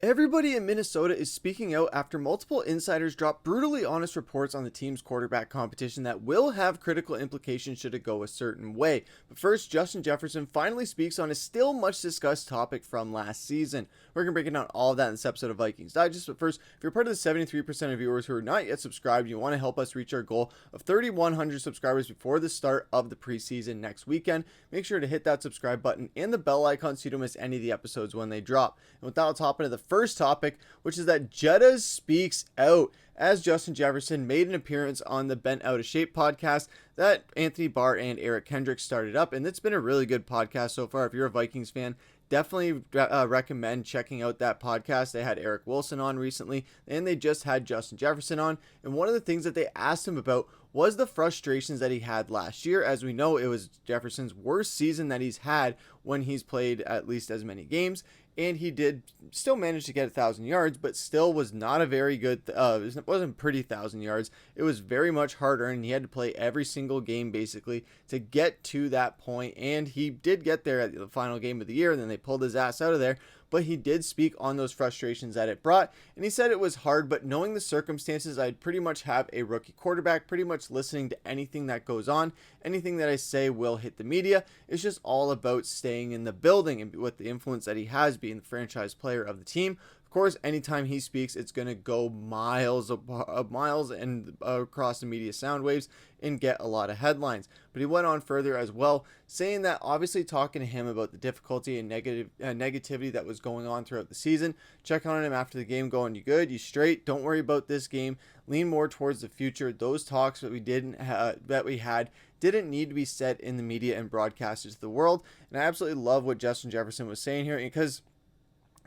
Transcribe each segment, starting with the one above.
Everybody in Minnesota is speaking out after multiple insiders drop brutally honest reports on the team's quarterback competition that will have critical implications should it go a certain way. But first, Justin Jefferson finally speaks on a still much discussed topic from last season. We're going to break down all of that in this episode of Vikings Digest. But first, if you're part of the 73% of viewers who are not yet subscribed, you want to help us reach our goal of 3,100 subscribers before the start of the preseason next weekend, make sure to hit that subscribe button and the bell icon so you don't miss any of the episodes when they drop. And with that, let's hop into the first topic, which is that Jettas Speaks Out, as Justin Jefferson made an appearance on the Bent Out of Shape podcast that Anthony Barr and Eric Kendrick started up, and it's been a really good podcast so far. If you're a Vikings fan, definitely recommend checking out that podcast. They had Eric Wilson on recently, and they just had Justin Jefferson on, and one of the things that they asked him about was the frustrations that he had last year. As we know, it was Jefferson's worst season that he's had when he's played at least as many games, and he did still manage to get 1,000 yards, but still was not a very good, it wasn't pretty 1,000 yards. It was very much harder, and he had to play every single game basically to get to that point, and he did get there at the final game of the year, and then they pulled his ass out of there. But he did speak on those frustrations that it brought, and he said it was hard, but knowing the circumstances, I'd pretty much have a rookie quarterback, pretty much listening to anything that goes on. Anything that I say will hit the media. It's just all about staying in the building, and with the influence that he has being the franchise player of the team. Of course, anytime he speaks, it's going to go miles and across the media sound waves and get a lot of headlines. But he went on further as well, saying that obviously talking to him about the difficulty and negativity that was going on throughout the season, check on him after the game going, you good, you straight, don't worry about this game, lean more towards the future. Those talks that we had didn't need to be said in the media and broadcasted to the world. And I absolutely love what Justin Jefferson was saying here, because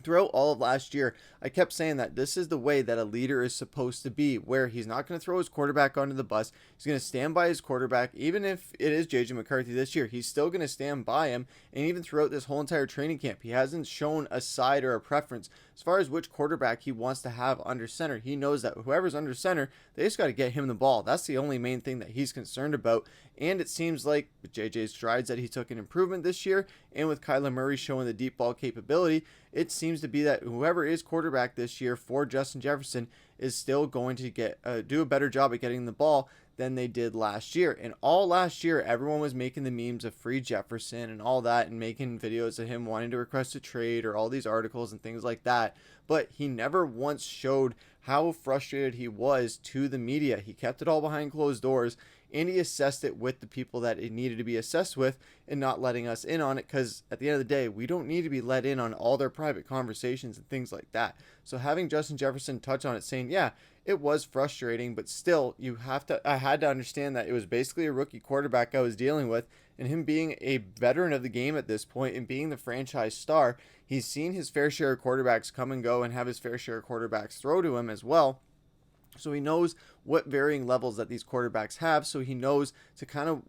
throughout all of last year, I kept saying that this is the way that a leader is supposed to be, where he's not going to throw his quarterback under the bus. He's going to stand by his quarterback. Even if it is JJ McCarthy this year, he's still going to stand by him. And even throughout this whole entire training camp, he hasn't shown a side or a preference as far as which quarterback he wants to have under center. He knows that whoever's under center, they just got to get him the ball. That's the only main thing that he's concerned about. And it seems like with JJ's strides that he took an improvement this year, and with Kyler Murray showing the deep ball capability, it seems to be that whoever is quarterback this year for Justin Jefferson is still going to do a better job at getting the ball than they did last year. And all last year, everyone was making the memes of free Jefferson and all that, and making videos of him wanting to request a trade or all these articles and things like that. But he never once showed how frustrated he was to the media. He kept it all behind closed doors, and he assessed it with the people that it needed to be assessed with, and not letting us in on it, because at the end of the day, we don't need to be let in on all their private conversations and things like that. So having Justin Jefferson touch on it, saying, yeah, it was frustrating, but still, I had to understand that it was basically a rookie quarterback I was dealing with, and him being a veteran of the game at this point and being the franchise star, he's seen his fair share of quarterbacks come and go and have his fair share of quarterbacks throw to him as well. So he knows what varying levels that these quarterbacks have. So he knows to kind of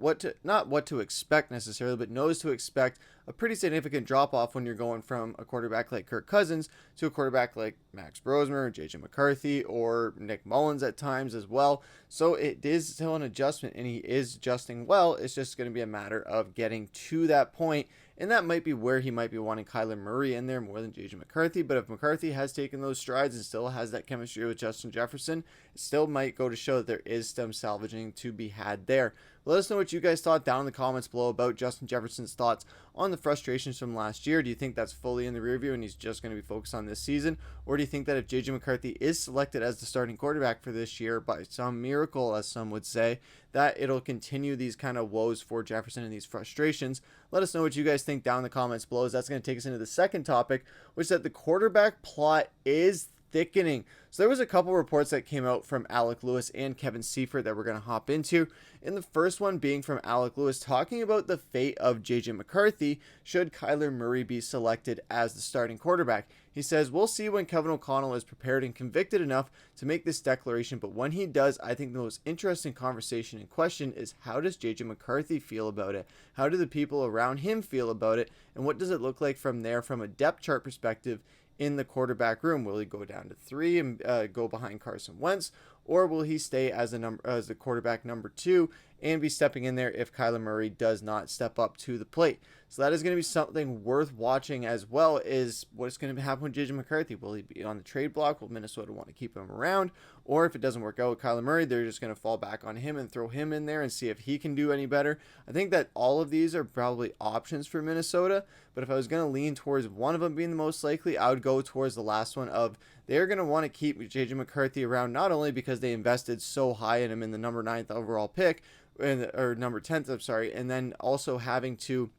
not what to expect necessarily, but knows to expect a pretty significant drop off when you're going from a quarterback like Kirk Cousins to a quarterback like Max Brosmer, JJ McCarthy, or Nick Mullins at times as well. So it is still an adjustment, and he is adjusting well. It's just going to be a matter of getting to that point. And that might be where he might be wanting Kyler Murray in there more than JJ McCarthy. But if McCarthy has taken those strides and still has that chemistry with Justin Jefferson, it still might go to show that there is some salvaging to be had there. Let us know what you guys thought down in the comments below about Justin Jefferson's thoughts on the frustrations from last year. Do you think that's fully in the rearview and he's just going to be focused on this season? Or do you think that if JJ McCarthy is selected as the starting quarterback for this year by some miracle, as some would say, that it'll continue these kind of woes for Jefferson and these frustrations? Let us know what you guys think down in the comments below, as that's going to take us into the second topic, which is that the quarterback plot is thickening. So there was a couple reports that came out from Alec Lewis and Kevin Seifert that we're going to hop into. And the first one being from Alec Lewis, talking about the fate of JJ McCarthy should Kyler Murray be selected as the starting quarterback. He says, we'll see when Kevin O'Connell is prepared and convicted enough to make this declaration, but when he does, I think the most interesting conversation in question is, how does JJ McCarthy feel about it? How do the people around him feel about it? And what does it look like from there from a depth chart perspective in the quarterback room? Will he go down to 3 and go behind Carson Wentz? or will he stay as a quarterback number 2 and be stepping in there if Kyler Murray does not step up to the plate? So that is going to be something worth watching, as well as what's going to happen with JJ McCarthy. Will he be on the trade block? Will Minnesota want to keep him around? Or if it doesn't work out with Kyler Murray, they're just going to fall back on him and throw him in there and see if he can do any better. I think that all of these are probably options for Minnesota, but if I was going to lean towards one of them being the most likely, I would go towards the last one of they're going to want to keep JJ McCarthy around, not only because they invested so high in him in the number 9th overall pick, or number 10th, I'm sorry, and then also having to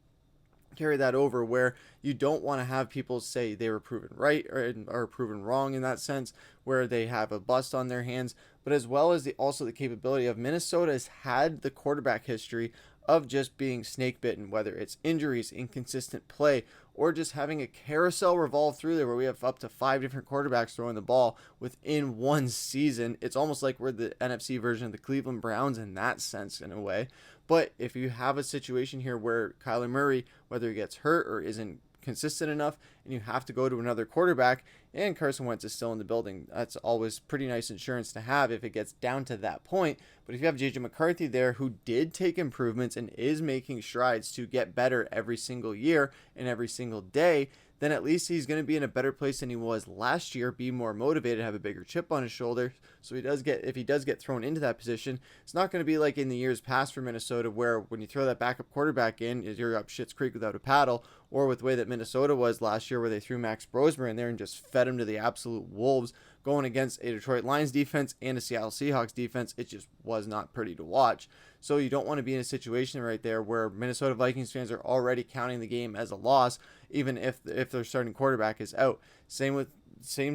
carry that over where you don't want to have people say they were proven right or proven wrong in that sense, where they have a bust on their hands, but as well as also the capability of Minnesota has had the quarterback history of just being snake bitten, whether it's injuries, inconsistent play, or just having a carousel revolve through there where we have up to 5 different quarterbacks throwing the ball within one season. It's almost like we're the NFC version of the Cleveland Browns in that sense, in a way. But if you have a situation here where Kyler Murray, whether he gets hurt or isn't consistent enough, and you have to go to another quarterback, and Carson Wentz is still in the building, that's always pretty nice insurance to have if it gets down to that point. But if you have JJ McCarthy there, who did take improvements and is making strides to get better every single year and every single day, then at least he's going to be in a better place than he was last year, be more motivated, have a bigger chip on his shoulder. So if he does get thrown into that position, it's not going to be like in the years past for Minnesota, where when you throw that backup quarterback in, you're up Schitt's Creek without a paddle, or with the way that Minnesota was last year, where they threw Max Brosmer in there and just fed him to the absolute wolves, going against a Detroit Lions defense and a Seattle Seahawks defense. It just was not pretty to watch. So you don't want to be in a situation right there where Minnesota Vikings fans are already counting the game as a loss, even if their starting quarterback is out. Same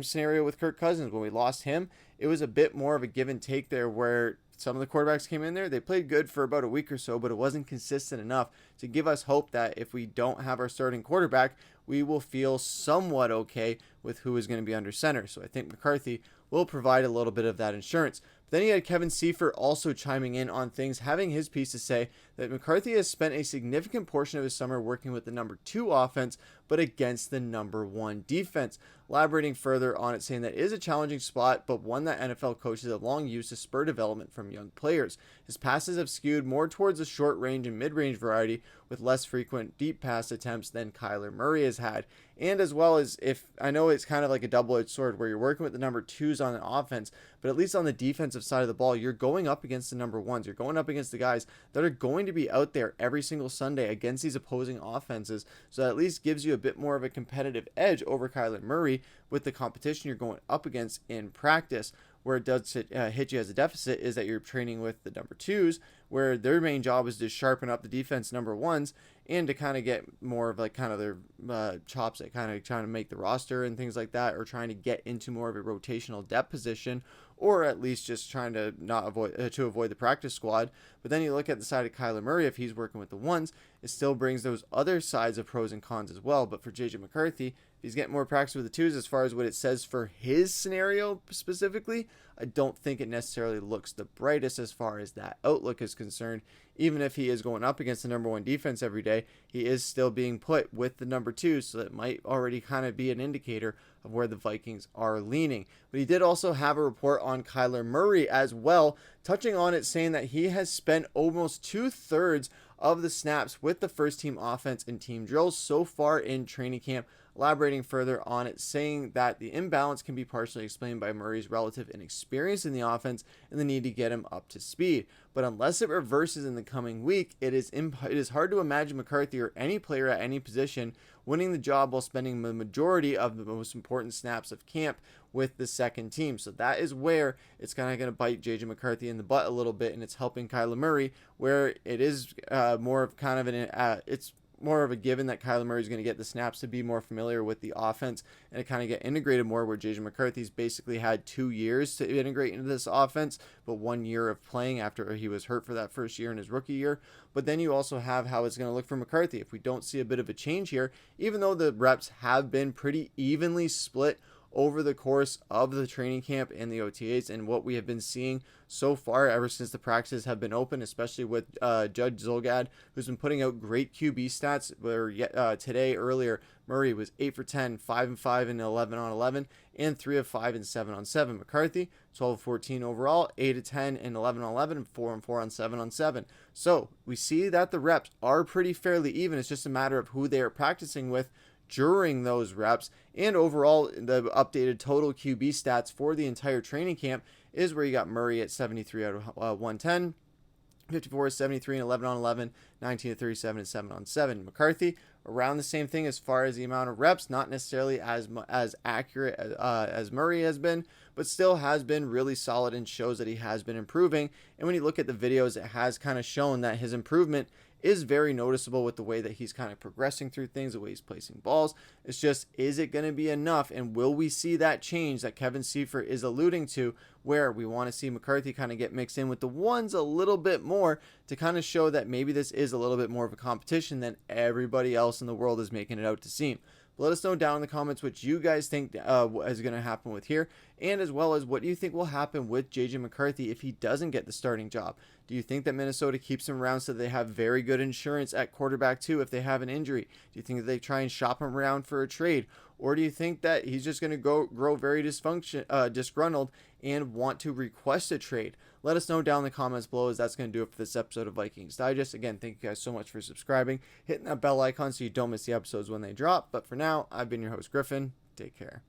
scenario with Kirk Cousins. When we lost him, it was a bit more of a give and take there, where some of the quarterbacks came in there, they played good for about a week or so, but it wasn't consistent enough to give us hope that if we don't have our starting quarterback, we will feel somewhat okay with who is going to be under center. So I think McCarthy will provide a little bit of that insurance. But then you had Kevin Seifert also chiming in on things, having his piece to say that McCarthy has spent a significant portion of his summer working with the number 2 offense, but against the number 1 defense. Elaborating further on it, saying that it is a challenging spot, but one that NFL coaches have long used to spur development from young players. His passes have skewed more towards the short range and mid-range variety, with less frequent deep pass attempts than Kyler Murray has had. And as well as, if I know it's kind of like a double-edged sword where you're working with the number 2s on the offense, but at least on the defensive side of the ball, you're going up against the number 1s. You're going up against the guys that are going to be out there every single Sunday against these opposing offenses. So that at least gives you a bit more of a competitive edge over Kyler Murray with the competition you're going up against in practice. Where it does hit you as a deficit is that you're training with the number 2s, where their main job is to sharpen up the defense number 1s and to kind of get more of like kind of their chops at kind of trying to make the roster and things like that, or trying to get into more of a rotational depth position, or at least just trying to not avoid the practice squad. But then you look at the side of Kyler Murray, if he's working with the 1s, it still brings those other sides of pros and cons as well. But for JJ McCarthy, if he's getting more practice with the 2s, as far as what it says for his scenario specifically, I don't think it necessarily looks the brightest as far as that outlook is concerned. Even if he is going up against the number 1 defense every day, he is still being put with the number 2s, so that might already kind of be an indicator of where the Vikings are leaning. But he did also have a report on Kyler Murray as well, touching on it, saying that he has spent almost 2/3 of the snaps with the first team offense in team drills so far in training camp. Elaborating further on it, saying that the imbalance can be partially explained by Murray's relative inexperience in the offense and the need to get him up to speed. But unless it reverses in the coming week, it is hard to imagine McCarthy or any player at any position winning the job while spending the majority of the most important snaps of camp with the second team. So that is where it's kind of going to bite JJ McCarthy in the butt a little bit, and it's helping Kyler Murray, where it is more of kind of it's more of a given that Kyler Murray is going to get the snaps to be more familiar with the offense and to kind of get integrated more, where JJ McCarthy's basically had 2 years to integrate into this offense, but 1 year of playing after he was hurt for that first year in his rookie year. But then you also have how it's going to look for McCarthy. If we don't see a bit of a change here, even though the reps have been pretty evenly split over the course of the training camp and the OTAs, and what we have been seeing so far ever since the practices have been open, especially with Judge Zulgad, who's been putting out great QB stats. Where today earlier, Murray was 8 for 10, 5 and 5 and 11 on 11, and 3 of 5 and 7 on 7. McCarthy 12 of 14 overall, 8 of 10 and 11 on 11, and 4 and 4 on 7 on 7. So we see that the reps are pretty fairly even. It's just a matter of who they are practicing with during those reps. And overall, the updated total QB stats for the entire training camp is where you got Murray at 73 out of 110, 54 is 73 and 11 on 11, 19 to 37 and 7 on 7. McCarthy around the same thing as far as the amount of reps, not necessarily as accurate as Murray has been, but still has been really solid and shows that he has been improving. And when you look at the videos, it has kind of shown that his improvement is very noticeable with the way that he's kind of progressing through things, the way he's placing balls. It's just, is it going to be enough? And will we see that change that Kevin Seifert is alluding to, where we want to see McCarthy kind of get mixed in with the ones a little bit more to kind of show that maybe this is a little bit more of a competition than everybody else in the world is making it out to seem. Let us know down in the comments what you guys think is going to happen with here, and as well as what do you think will happen with JJ McCarthy if he doesn't get the starting job. Do you think that Minnesota keeps him around so they have very good insurance at quarterback too if they have an injury? Do you think that they try and shop him around for a trade? Or do you think that he's just going to grow very disgruntled and want to request a trade? Let us know down in the comments below, as that's going to do it for this episode of Vikings Digest. Again, thank you guys so much for subscribing, hitting that bell icon so you don't miss the episodes when they drop. But for now, I've been your host, Griffen. Take care.